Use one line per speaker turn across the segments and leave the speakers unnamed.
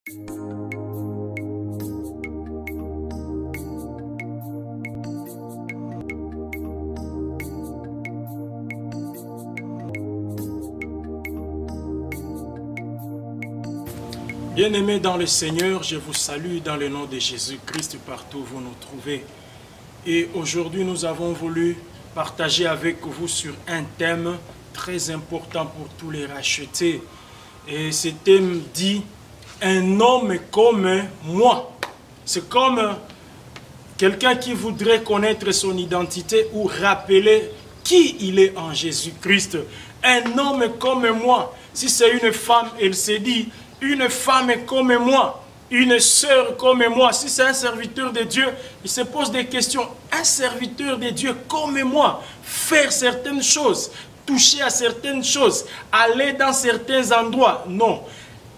Bien-aimés dans le Seigneur, je vous salue dans le nom de Jésus-Christ partout où vous nous trouvez. Et aujourd'hui, nous avons voulu partager avec vous sur un thème très important pour tous les rachetés. Et ce thème dit « Un homme comme moi ». C'est comme quelqu'un qui voudrait connaître son identité ou rappeler qui il est en Jésus-Christ. Un homme comme moi. Si c'est une femme, elle se dit « Une femme comme moi, une sœur comme moi ». Si c'est un serviteur de Dieu, il se pose des questions. Un serviteur de Dieu comme moi, faire certaines choses, toucher à certaines choses, aller dans certains endroits. Non,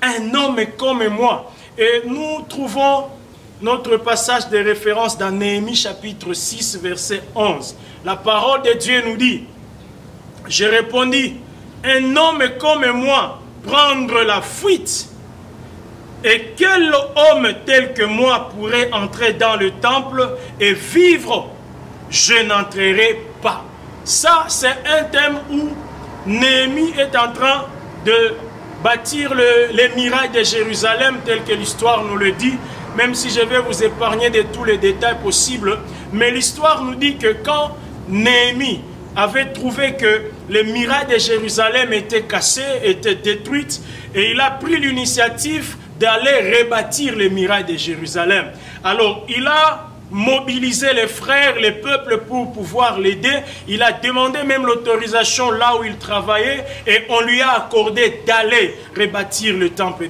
un homme comme moi. Et nous trouvons notre passage de référence dans Néhémie chapitre 6, verset 11. La parole de Dieu nous dit, « Je répondis, un homme comme moi, prendre la fuite. Et quel homme tel que moi pourrait entrer dans le temple et vivre? Je n'entrerai pas. » Ça, c'est un thème où Néhémie est en train de bâtir les murailles de Jérusalem tel que l'histoire nous le dit, même si je vais vous épargner de tous les détails possibles. Mais l'histoire nous dit que quand Néhémie avait trouvé que les murailles de Jérusalem étaient cassées, étaient détruites, et il a pris l'initiative d'aller rebâtir les murailles de Jérusalem. Alors, il a mobilisé les frères, les peuples pour pouvoir l'aider. Il a demandé même l'autorisation là où il travaillait et on lui a accordé d'aller rebâtir le temple,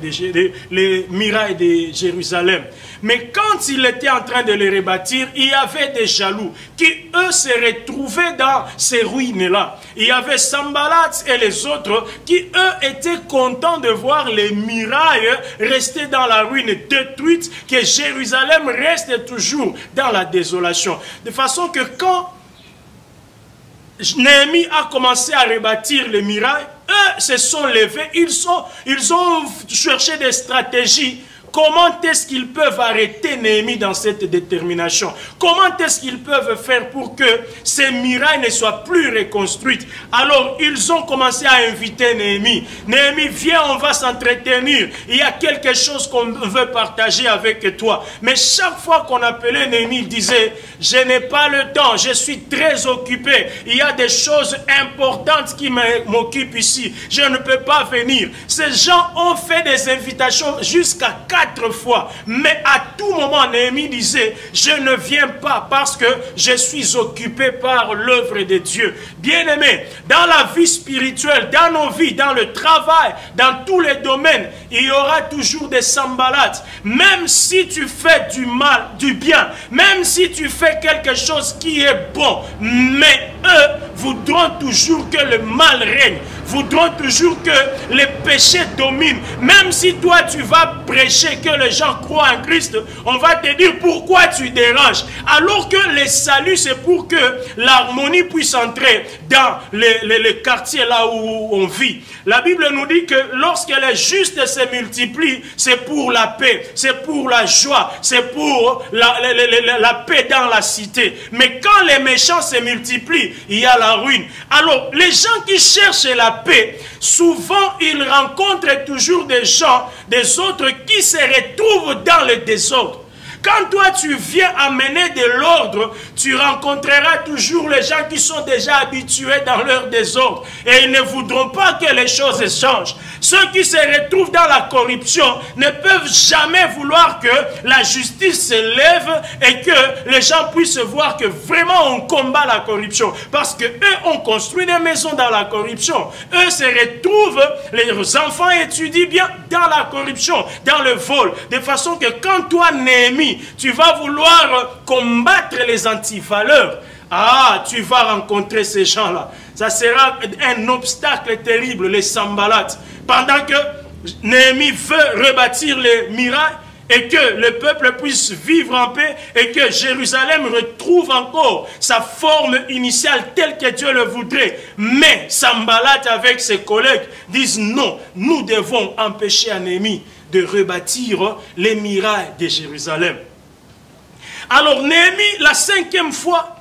les murailles de Jérusalem. Mais quand il était en train de les rebâtir, il y avait des jaloux qui, eux, se retrouvaient dans ces ruines-là. Il y avait Sanballat et les autres qui, eux, étaient contents de voir les murailles rester dans la ruine détruite, que Jérusalem reste toujours dans la désolation. De façon que quand Néhémie a commencé à rebâtir les murailles, eux se sont levés, ils ont cherché des stratégies. Comment est-ce qu'ils peuvent arrêter Néhémie dans cette détermination? Comment est-ce qu'ils peuvent faire pour que ces murailles ne soient plus reconstruites? Alors, ils ont commencé à inviter Néhémie. Néhémie, viens, on va s'entretenir. Il y a quelque chose qu'on veut partager avec toi. Mais chaque fois qu'on appelait Néhémie, il disait, je n'ai pas le temps, je suis très occupé. Il y a des choses importantes qui m'occupent ici. Je ne peux pas venir. Ces gens ont fait des invitations jusqu'à 4 fois. Mais à tout moment, Néhémie disait, je ne viens pas parce que je suis occupé par l'œuvre de Dieu. Bien-aimés, dans la vie spirituelle, dans nos vies, dans le travail, dans tous les domaines, il y aura toujours des Sanballat. Même si tu fais du mal, du bien, même si tu fais quelque chose qui est bon, mais eux voudront toujours que le mal règne, voudront toujours que les péchés dominent. Même si toi tu vas prêcher que les gens croient en Christ, on va te dire pourquoi tu déranges. Alors que le salut c'est pour que l'harmonie puisse entrer dans les quartiers là où on vit. La Bible nous dit que lorsque les justes se multiplient, c'est pour la paix, c'est pour la joie, c'est pour la paix dans la cité. Mais quand les méchants se multiplient, il y a la ruine. Alors les gens qui cherchent la paix, souvent ils rencontrent toujours des gens, des autres qui se retrouvent dans le désordre. Quand toi tu viens amener de l'ordre, tu rencontreras toujours les gens qui sont déjà habitués dans leur désordre et ils ne voudront pas que les choses changent. Ceux qui se retrouvent dans la corruption ne peuvent jamais vouloir que la justice se lève et que les gens puissent voir que vraiment on combat la corruption. Parce que eux ont construit des maisons dans la corruption. Eux se retrouvent, les enfants étudient bien dans la corruption, dans le vol. De façon que quand toi, Néhémie, tu vas vouloir combattre les antivaleurs, ah, tu vas rencontrer ces gens-là. Ça sera un obstacle terrible, les Sanballat. Pendant que Néhémie veut rebâtir les murailles, et que le peuple puisse vivre en paix et que Jérusalem retrouve encore sa forme initiale telle que Dieu le voudrait. Mais Sanballat avec ses collègues disent non, nous devons empêcher Néhémie de rebâtir les murailles de Jérusalem. Alors Néhémie, la 5e fois,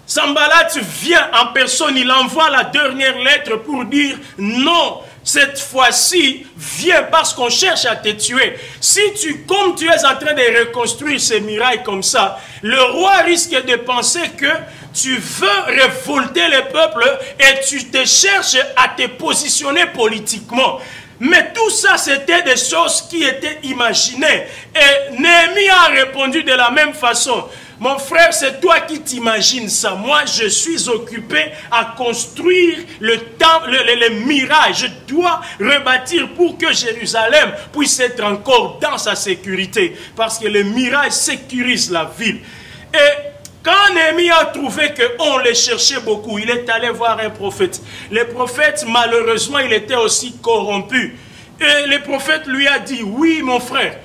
Sanballat vient en personne, il envoie la dernière lettre pour dire non, cette fois-ci, viens parce qu'on cherche à te tuer. Si comme tu es en train de reconstruire ces murailles comme ça, le roi risque de penser que tu veux révolter le peuple et tu te cherches à te positionner politiquement. Mais tout ça, c'était des choses qui étaient imaginées. Et Néhémie a répondu de la même façon. Mon frère, c'est toi qui t'imagines ça. Moi, je suis occupé à construire le temple, les murailles. Je dois rebâtir pour que Jérusalem puisse être encore dans sa sécurité. Parce que les murailles sécurisent la ville. Et quand Néhémie a trouvé qu'on les cherchait beaucoup, il est allé voir un prophète. Le prophète, malheureusement, il était aussi corrompu. Et le prophète lui a dit, oui, mon frère,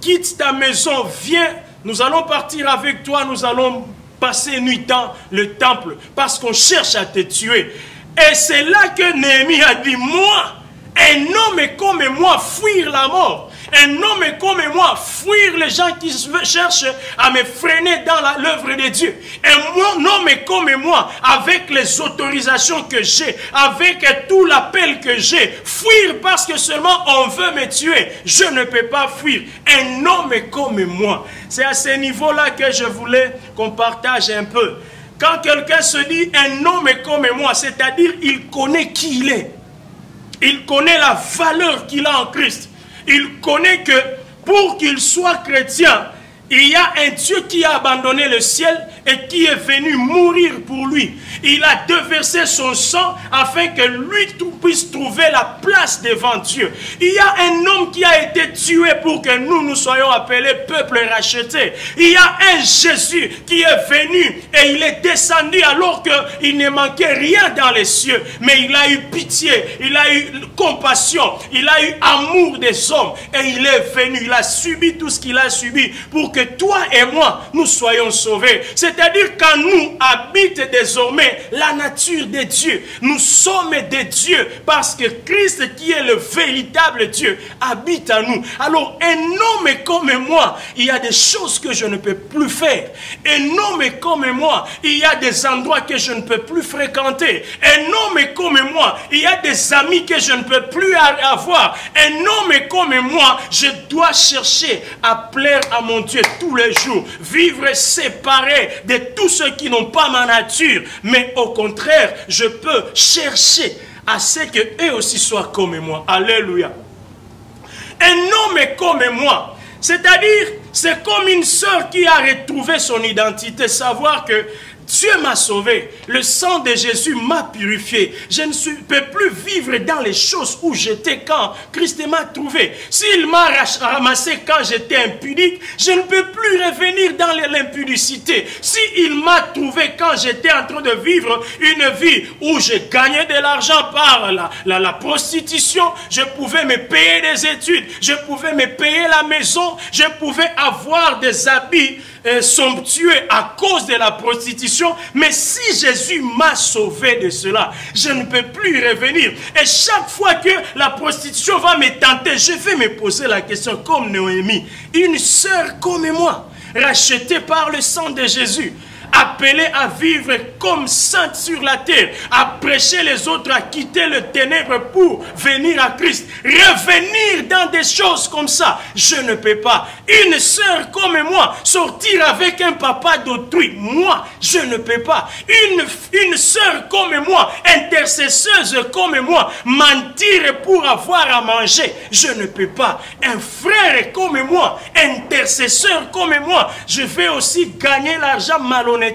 quitte ta maison, viens. Nous allons partir avec toi, nous allons passer nuit dans le temple parce qu'on cherche à te tuer. Et c'est là que Néhémie a dit, moi, un homme comme moi, fuir la mort. Un homme comme moi, fuir les gens qui cherchent à me freiner dans l'œuvre de Dieu. Un homme comme moi, avec les autorisations que j'ai, avec tout l'appel que j'ai, fuir parce que seulement on veut me tuer. Je ne peux pas fuir. Un homme comme moi. C'est à ce niveau-là que je voulais qu'on partage un peu. Quand quelqu'un se dit un homme comme moi, c'est-à-dire il connaît qui il est. Il connaît la valeur qu'il a en Christ. Il connaît que pour qu'il soit chrétien, il y a un Dieu qui a abandonné le ciel et qui est venu mourir pour lui. Il a déversé son sang afin que lui puisse trouver la place devant Dieu. Il y a un homme qui a été tué pour que nous soyons appelés peuple racheté. Il y a un Jésus qui est venu et il est descendu alors qu'il ne manquait rien dans les cieux. Mais il a eu pitié, il a eu compassion, il a eu amour des hommes. Et il est venu, il a subi tout ce qu'il a subi pour que toi et moi, nous soyons sauvés. C'est-à-dire qu'en nous habite désormais la nature de Dieu. Nous sommes des dieux parce que Christ, qui est le véritable Dieu, habite en nous. Alors, un homme comme moi, il y a des choses que je ne peux plus faire. Un homme comme moi, il y a des endroits que je ne peux plus fréquenter. Un homme comme moi, il y a des amis que je ne peux plus avoir. Un homme comme moi, je dois chercher à plaire à mon Dieu tous les jours. Vivre séparé de tous ceux qui n'ont pas ma nature. Mais au contraire, je peux chercher à ce qu'eux aussi soient comme moi. Alléluia. Un homme comme moi, c'est-à-dire, c'est comme une sœur qui a retrouvé son identité. Savoir que Dieu m'a sauvé. Le sang de Jésus m'a purifié. Je ne peux plus vivre dans les choses où j'étais quand Christ m'a trouvé. S'il m'a ramassé quand j'étais impudique, je ne peux plus revenir dans l'impudicité. S'il m'a trouvé quand j'étais en train de vivre une vie où je gagnais de l'argent par la prostitution, je pouvais me payer des études, je pouvais me payer la maison, je pouvais avoir des habits somptueux à cause de la prostitution. Mais si Jésus m'a sauvé de cela, je ne peux plus revenir. Et chaque fois que la prostitution va me tenter, je vais me poser la question comme Noémie, une sœur comme moi, rachetée par le sang de Jésus, appelée à vivre comme sainte sur la terre, à prêcher les autres, à quitter le ténèbre pour venir à Christ, revenir dans des choses comme ça, je ne peux pas. Une sœur comme moi, sortir avec un papa d'autrui, moi, je ne peux pas. Une sœur comme moi, intercesseuse comme moi, mentir pour avoir à manger, je ne peux pas. Un frère comme moi, intercesseur comme moi, je vais aussi gagner l'argent malhonnêtement.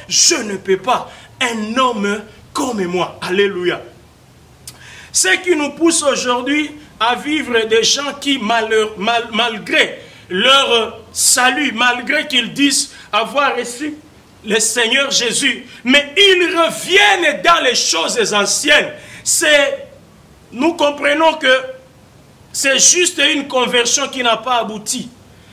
Je ne peux pas. Un homme comme moi. Alléluia. Ce qui nous pousse aujourd'hui à vivre des gens qui, malgré leur salut, malgré qu'ils disent avoir reçu le Seigneur Jésus, mais ils reviennent dans les choses anciennes. Nous comprenons que c'est juste une conversion qui n'a pas abouti.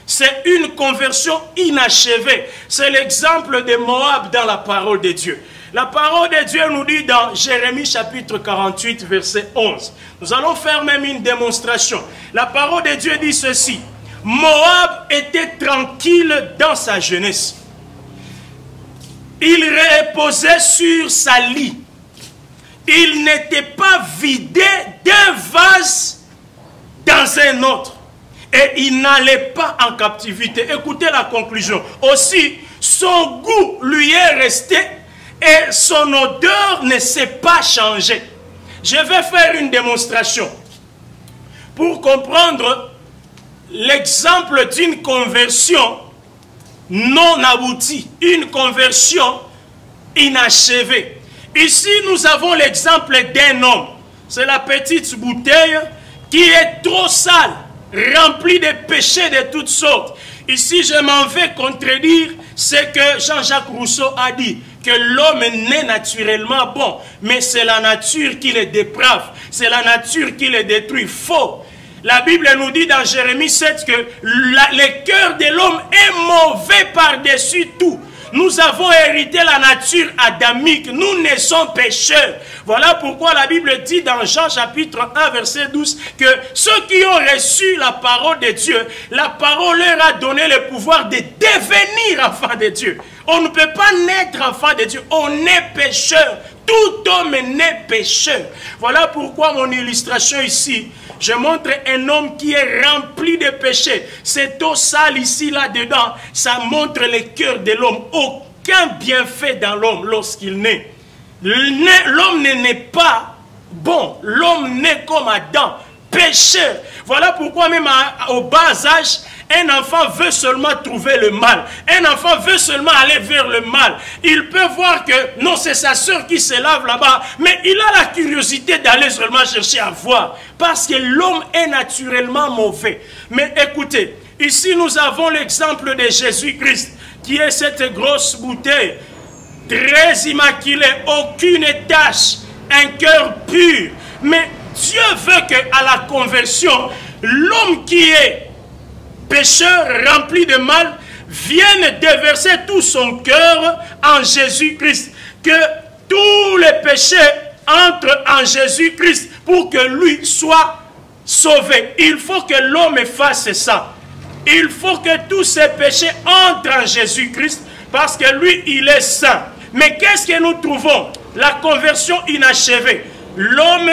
C'est une conversion inachevée. C'est l'exemple de Moab dans la parole de Dieu. La parole de Dieu nous dit dans Jérémie chapitre 48, verset 11. Nous allons faire même une démonstration. La parole de Dieu dit ceci. Moab était tranquille dans sa jeunesse. Il reposait sur sa lit. Il n'était pas vidé d'un vase dans un autre. Et il n'allait pas en captivité. Écoutez la conclusion. Aussi, son goût lui est resté et son odeur ne s'est pas changée. Je vais faire une démonstration pour comprendre l'exemple d'une conversion non aboutie, une conversion inachevée. Ici, nous avons l'exemple d'un homme. C'est la petite bouteille qui est trop sale, remplie de péchés de toutes sortes. Ici, je m'en vais contredire ce que Jean-Jacques Rousseau a dit, que l'homme naît naturellement bon, mais c'est la nature qui le déprave, c'est la nature qui le détruit. Faux. La Bible nous dit dans Jérémie 7 que le cœur de l'homme est mauvais par-dessus tout. Nous avons hérité la nature adamique. Nous naissons pécheurs. Voilà pourquoi la Bible dit dans Jean chapitre 1 verset 12 que ceux qui ont reçu la parole de Dieu, la parole leur a donné le pouvoir de devenir enfants de Dieu. On ne peut pas naître enfant de Dieu. On est pécheur. Tout homme naît pécheur. Voilà pourquoi mon illustration ici, je montre un homme qui est rempli de péchés. Cette eau sale ici, là-dedans, ça montre le cœur de l'homme. Aucun bienfait dans l'homme lorsqu'il naît. L'homme ne naît pas bon. L'homme naît comme Adam, pécheur. Voilà pourquoi même au bas âge, un enfant veut seulement trouver le mal. Un enfant veut seulement aller vers le mal. Il peut voir que, non, c'est sa soeur qui se lave là-bas, mais il a la curiosité d'aller seulement chercher à voir. Parce que l'homme est naturellement mauvais. Mais écoutez, ici nous avons l'exemple de Jésus-Christ, qui est cette grosse bouteille, très immaculée, aucune tache, un cœur pur. Mais Dieu veut qu'à la conversion, l'homme qui est pécheur rempli de mal vienne déverser tout son cœur en Jésus-Christ. Que tous les péchés entrent en Jésus-Christ pour que lui soit sauvé. Il faut que l'homme fasse ça. Il faut que tous ces péchés entrent en Jésus-Christ parce que lui, il est saint. Mais qu'est-ce que nous trouvons? La conversion inachevée. L'homme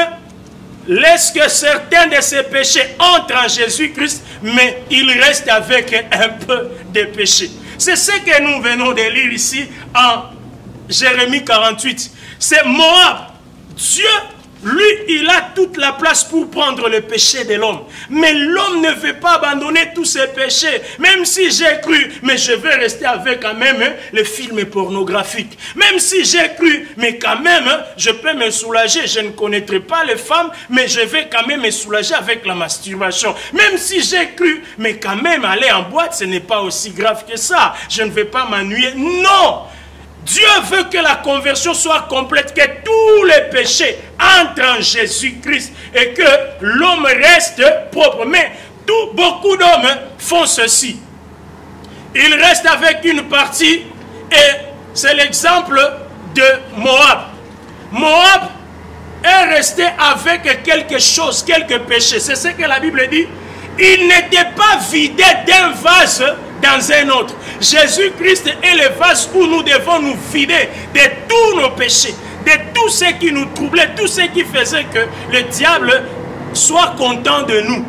laisse que certains de ses péchés entrent en Jésus-Christ, mais il reste avec un peu de péché. C'est ce que nous venons de lire ici en Jérémie 48. C'est Moab. Dieu, lui, il a toute la place pour prendre le péché de l'homme. Mais l'homme ne veut pas abandonner tous ses péchés. Même si j'ai cru, mais je vais rester avec quand même les films pornographiques. Même si j'ai cru, mais quand même, je peux me soulager. Je ne connaîtrai pas les femmes, mais je vais quand même me soulager avec la masturbation. Même si j'ai cru, mais quand même aller en boîte, ce n'est pas aussi grave que ça. Je ne vais pas m'ennuyer. Non! Dieu veut que la conversion soit complète, que tous les péchés entrent en Jésus-Christ et que l'homme reste propre. Mais beaucoup d'hommes font ceci. Ils restent avec une partie et c'est l'exemple de Moab. Moab est resté avec quelque chose, quelques péchés. C'est ce que la Bible dit. Il n'était pas vidé d'un vase dans un autre. Jésus-Christ est le vase où nous devons nous vider de tous nos péchés, de tout ce qui nous troublait, tout ce qui faisait que le diable soit content de nous.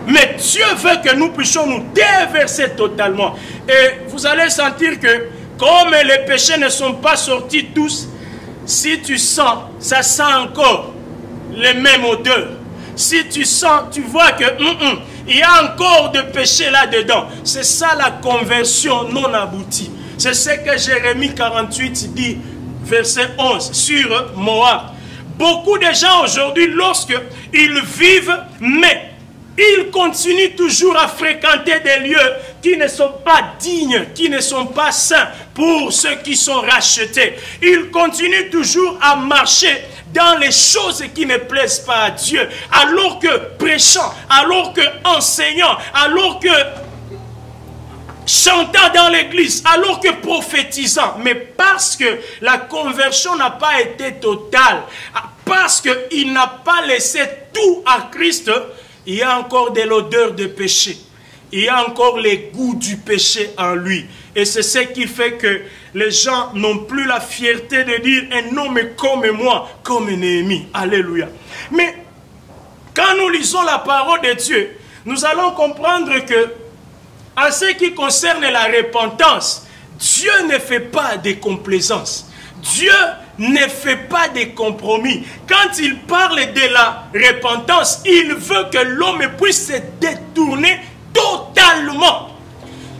Mais Dieu veut que nous puissions nous déverser totalement. Et vous allez sentir que comme les péchés ne sont pas sortis tous, si tu sens, ça sent encore les mêmes odeurs. Si tu sens, tu vois que il y a encore de péché là-dedans. C'est ça la conversion non aboutie. C'est ce que Jérémie 48 dit, verset 11, sur Moab. Beaucoup de gens aujourd'hui, lorsqu'ils vivent, mais ils continuent toujours à fréquenter des lieux qui ne sont pas dignes, qui ne sont pas saints pour ceux qui sont rachetés. Ils continuent toujours à marcher dans les choses qui ne plaisent pas à Dieu, alors que prêchant, alors que enseignant, alors que chantant dans l'église, alors que prophétisant, mais parce que la conversion n'a pas été totale, parce qu'il n'a pas laissé tout à Christ, il y a encore de l'odeur de péché. Il y a encore les goûts du péché en lui. Et c'est ce qui fait que les gens n'ont plus la fierté de dire un homme comme moi, comme Néhémie. Alléluia. Mais quand nous lisons la parole de Dieu, nous allons comprendre que en ce qui concerne la repentance, Dieu ne fait pas de complaisance. Dieu ne fait pas de compromis. Quand il parle de la repentance, il veut que l'homme puisse se détourner totalement.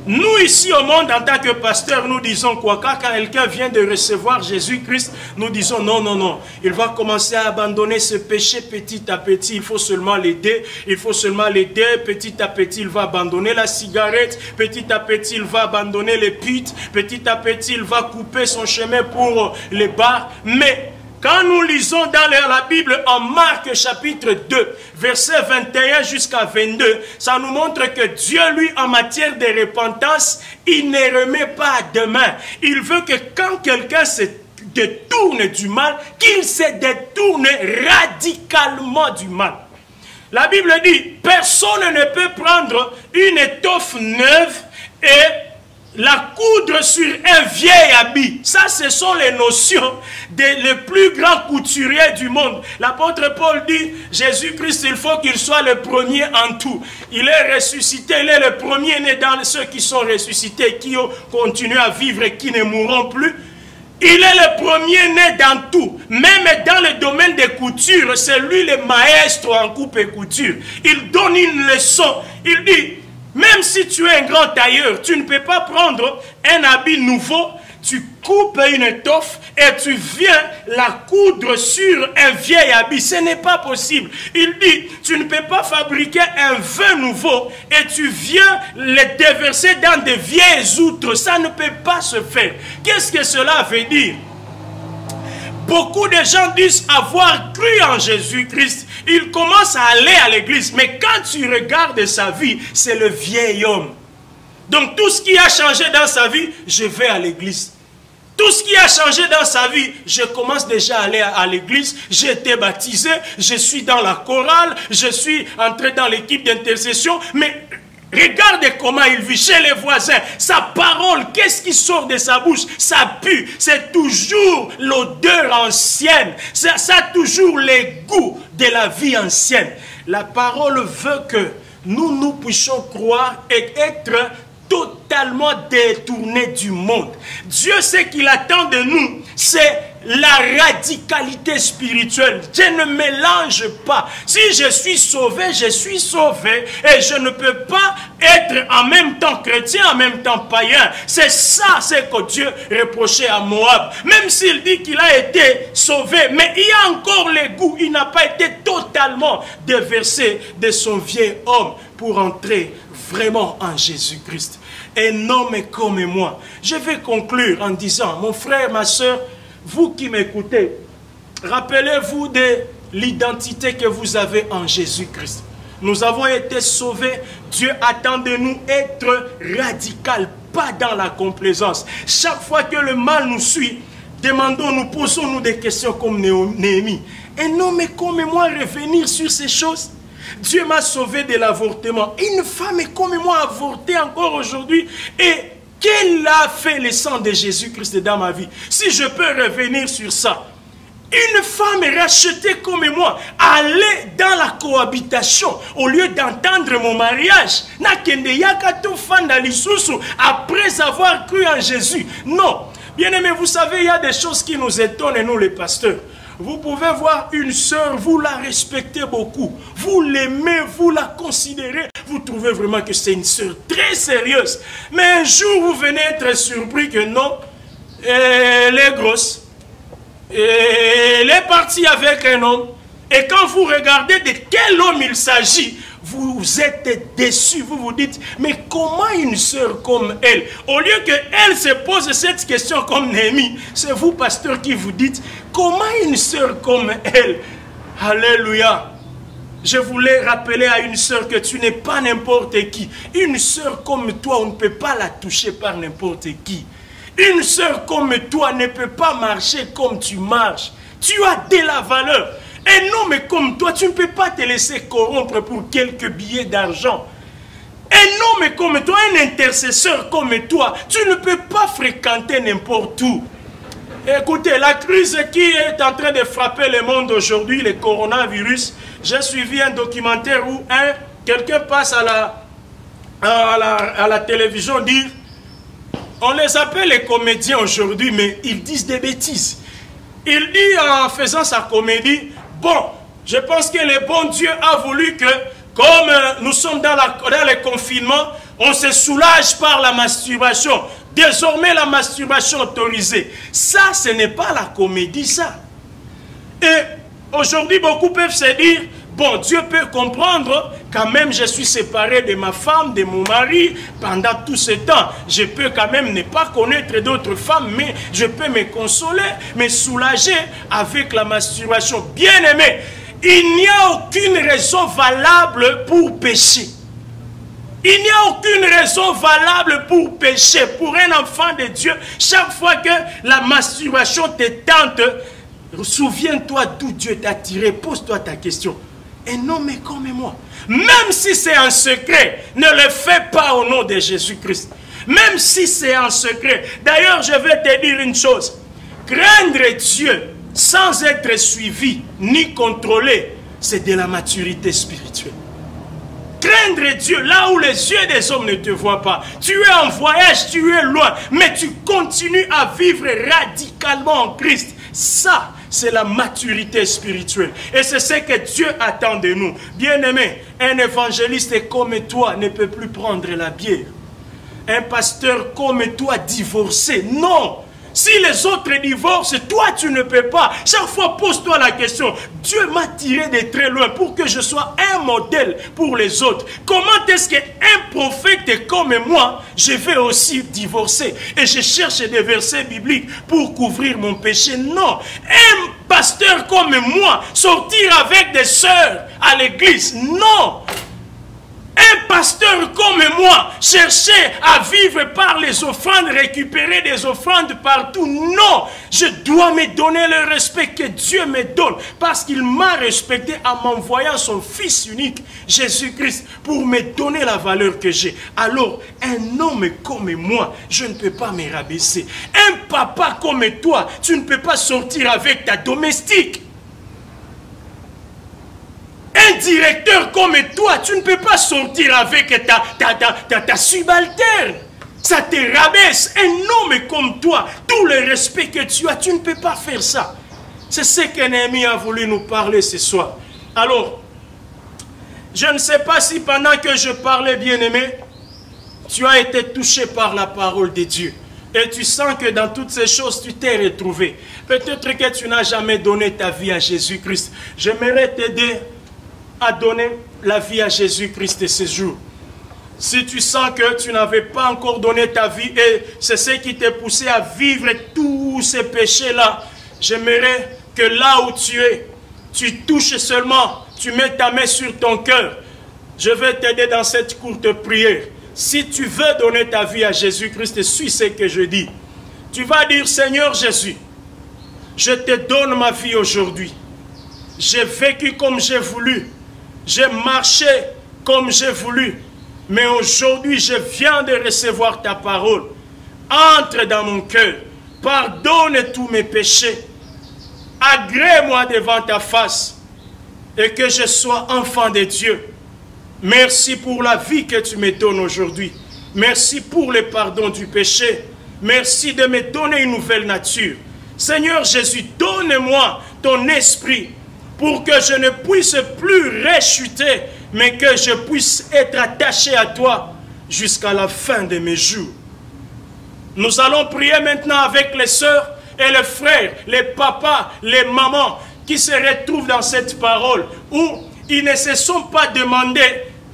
Nous ici au monde, en tant que pasteur, nous disons quoi? Quand quelqu'un vient de recevoir Jésus-Christ, nous disons non, non, non. Il va commencer à abandonner ce péché petit à petit. Il faut seulement l'aider. Il faut seulement l'aider. Petit à petit, il va abandonner la cigarette. Petit à petit, il va abandonner les putes. Petit à petit, il va couper son chemin pour les bars. Mais quand nous lisons dans la Bible en Marc chapitre 2, verset 21 jusqu'à 22, ça nous montre que Dieu, lui, en matière de repentance, il ne remet pas de main. Il veut que quand quelqu'un se détourne du mal, qu'il se détourne radicalement du mal. La Bible dit, personne ne peut prendre une étoffe neuve et la coudre sur un vieil habit. Ça, ce sont les notions des plus grands couturiers du monde. L'apôtre Paul dit, Jésus-Christ, il faut qu'il soit le premier en tout. Il est ressuscité, il est le premier né dans ceux qui sont ressuscités, qui ont continué à vivre et qui ne mourront plus. Il est le premier né dans tout. Même dans le domaine des coutures, c'est lui le maestro en coupe et couture. Il donne une leçon. Il dit, même si tu es un grand tailleur, tu ne peux pas prendre un habit nouveau, tu coupes une étoffe et tu viens la coudre sur un vieil habit. Ce n'est pas possible. Il dit, tu ne peux pas fabriquer un vin nouveau et tu viens le déverser dans de vieilles outres. Ça ne peut pas se faire. Qu'est-ce que cela veut dire? Beaucoup de gens disent avoir cru en Jésus-Christ. Ils commencent à aller à l'église. Mais quand tu regardes sa vie, c'est le vieil homme. Donc tout ce qui a changé dans sa vie, je vais à l'église. Tout ce qui a changé dans sa vie, je commence déjà à aller à l'église. J'ai été baptisé, je suis dans la chorale, je suis entré dans l'équipe d'intercession. Mais regarde comment il vit chez les voisins. Sa parole, qu'est-ce qui sort de sa bouche? Ça pue. C'est toujours l'odeur ancienne. Ça a toujours les goûts de la vie ancienne. La parole veut que nous puissions croire et être totalement détournés du monde. Dieu, ce qu'il attend de nous, c'est la radicalité spirituelle. Je ne mélange pas. Si je suis sauvé, je suis sauvé. Et je ne peux pas être en même temps chrétien, en même temps païen. C'est ça, c'est que Dieu reprochait à Moab. Même s'il dit qu'il a été sauvé, mais il y a encore les goûts. Il n'a pas été totalement déversé de son vieil homme pour entrer vraiment en Jésus-Christ. Un homme comme moi. Je vais conclure en disant, mon frère, ma soeur, vous qui m'écoutez, rappelez-vous de l'identité que vous avez en Jésus-Christ. Nous avons été sauvés. Dieu attend de nous être radical, pas dans la complaisance. Chaque fois que le mal nous suit, demandons-nous, posons-nous des questions comme Néhémie. Un homme comme moi revenir sur ces choses? Dieu m'a sauvé de l'avortement. Une femme comme moi a avorté encore aujourd'hui. Et quel a fait le sang de Jésus-Christ dans ma vie? Si je peux revenir sur ça. Une femme rachetée comme moi, aller dans la cohabitation au lieu d'entendre mon mariage. Après avoir cru en Jésus. Non. Bien aimé, vous savez, il y a des choses qui nous étonnent, nous les pasteurs. Vous pouvez voir une sœur, vous la respectez beaucoup. Vous l'aimez, vous la considérez. Vous trouvez vraiment que c'est une sœur très sérieuse. Mais un jour, vous venez être surpris que non, elle est grosse. Elle est partie avec un homme. Et quand vous regardez de quel homme il s'agit, vous êtes déçus. Vous vous dites, mais comment une sœur comme elle? Au lieu qu'elle se pose cette question comme Néhémie, c'est vous, pasteur, qui vous dites, comment une sœur comme elle? Alléluia. Je voulais rappeler à une sœur que tu n'es pas n'importe qui. Une sœur comme toi, on ne peut pas la toucher par n'importe qui. Une sœur comme toi ne peut pas marcher comme tu marches. Tu as de la valeur. Un homme comme toi, tu ne peux pas te laisser corrompre pour quelques billets d'argent. Un homme comme toi, un intercesseur comme toi, tu ne peux pas fréquenter n'importe où. Écoutez, la crise qui est en train de frapper le monde aujourd'hui, le coronavirus, j'ai suivi un documentaire où quelqu'un passe à la télévision dire, on les appelle les comédiens aujourd'hui, mais ils disent des bêtises. Il dit en faisant sa comédie, bon, je pense que le bon Dieu a voulu que, comme nous sommes dans le confinement, on se soulage par la masturbation. Désormais, la masturbation autorisée. Ça, ce n'est pas la comédie, ça. Et aujourd'hui, beaucoup peuvent se dire, bon, Dieu peut comprendre, quand même, je suis séparé de ma femme, de mon mari, pendant tout ce temps. Je peux quand même ne pas connaître d'autres femmes, mais je peux me consoler, me soulager avec la masturbation. Bien-aimé, il n'y a aucune raison valable pour pécher. Il n'y a aucune raison valable pour pécher. Pour un enfant de Dieu, chaque fois que la masturbation te tente, souviens-toi d'où Dieu t'a tiré. Pose-toi ta question. Un homme comme moi, même si c'est un secret, ne le fais pas au nom de Jésus-Christ. Même si c'est un secret. D'ailleurs, je vais te dire une chose. Craindre Dieu sans être suivi ni contrôlé, c'est de la maturité spirituelle. Craindre Dieu là où les yeux des hommes ne te voient pas. Tu es en voyage, tu es loin, mais tu continues à vivre radicalement en Christ. Ça, c'est la maturité spirituelle. Et c'est ce que Dieu attend de nous. Bien-aimé, un évangéliste comme toi ne peut plus prendre la bière. Un pasteur comme toi divorcé, non. Si les autres divorcent, toi tu ne peux pas. Chaque fois pose-toi la question, Dieu m'a tiré de très loin pour que je sois un modèle pour les autres. Comment est-ce qu'un prophète comme moi, je vais aussi divorcer et je cherche des versets bibliques pour couvrir mon péché? Non. Un pasteur comme moi, sortir avec des sœurs à l'église? Non. Un pasteur comme moi, chercher à vivre par les offrandes, récupérer des offrandes partout. Non, je dois me donner le respect que Dieu me donne parce qu'il m'a respecté en m'envoyant son Fils unique, Jésus-Christ, pour me donner la valeur que j'ai. Alors, un homme comme moi, je ne peux pas me rabaisser. Un papa comme toi, tu ne peux pas sortir avec ta domestique. Un directeur comme toi, tu ne peux pas sortir avec ta subalterne. Ça te rabaisse. Un homme comme toi, tout le respect que tu as, tu ne peux pas faire ça. C'est ce que Néhémie a voulu nous parler ce soir. Alors, je ne sais pas si pendant que je parlais, bien-aimé, tu as été touché par la parole de Dieu. Et tu sens que dans toutes ces choses, tu t'es retrouvé. Peut-être que tu n'as jamais donné ta vie à Jésus-Christ. J'aimerais t'aider à donner la vie à Jésus-Christ ce jour. Si tu sens que tu n'avais pas encore donné ta vie et c'est ce qui t'a poussé à vivre tous ces péchés-là, j'aimerais que là où tu es, tu touches seulement, tu mets ta main sur ton cœur. Je vais t'aider dans cette courte prière. Si tu veux donner ta vie à Jésus-Christ, suis ce que je dis. Tu vas dire, Seigneur Jésus, je te donne ma vie aujourd'hui. J'ai vécu comme j'ai voulu. J'ai marché comme j'ai voulu, mais aujourd'hui je viens de recevoir ta parole. Entre dans mon cœur, pardonne tous mes péchés, agrée-moi devant ta face et que je sois enfant de Dieu. Merci pour la vie que tu me donnes aujourd'hui. Merci pour le pardon du péché. Merci de me donner une nouvelle nature. Seigneur Jésus, donne-moi ton esprit pour que je ne puisse plus rechuter, mais que je puisse être attaché à toi jusqu'à la fin de mes jours. Nous allons prier maintenant avec les sœurs et les frères, les papas, les mamans qui se retrouvent dans cette parole, où ils ne se sont pas demandé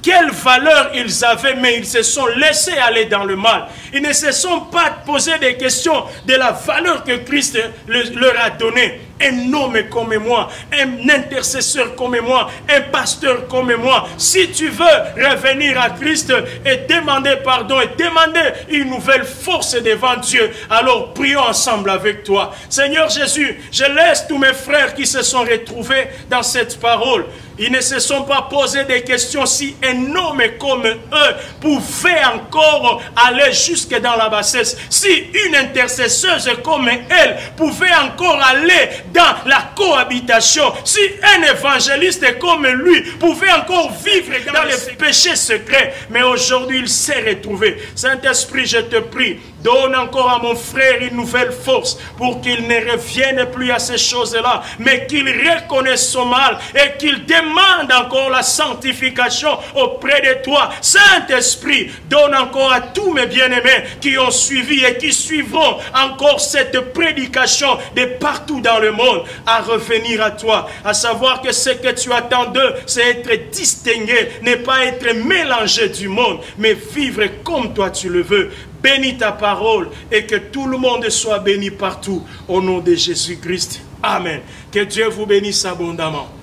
quelle valeur ils avaient, mais ils se sont laissés aller dans le mal. Ils ne se sont pas posé des questions de la valeur que Christ leur a donnée. un homme comme moi, un intercesseur comme moi, un pasteur comme moi. Si tu veux revenir à Christ et demander pardon et demander une nouvelle force devant Dieu, alors prions ensemble avec toi. Seigneur Jésus, je laisse tous mes frères qui se sont retrouvés dans cette parole. Ils ne se sont pas posé des questions si un homme comme eux pouvait encore aller jusque dans la bassesse. Si une intercesseuse comme elle pouvait encore aller dans la cohabitation. Si un évangéliste comme lui pouvait encore vivre dans les péchés secrets. Mais aujourd'hui, il s'est retrouvé. Saint-Esprit, je te prie, donne encore à mon frère une nouvelle force pour qu'il ne revienne plus à ces choses-là, mais qu'il reconnaisse son mal et qu'il demande encore la sanctification auprès de toi. Saint-Esprit, donne encore à tous mes bien-aimés qui ont suivi et qui suivront encore cette prédication de partout dans le monde à revenir à toi, à savoir que ce que tu attends d'eux, c'est être distingué, ne pas être mélangé du monde, mais vivre comme toi tu le veux. Bénis ta parole et que tout le monde soit béni partout au nom de Jésus-Christ. Amen. Que Dieu vous bénisse abondamment.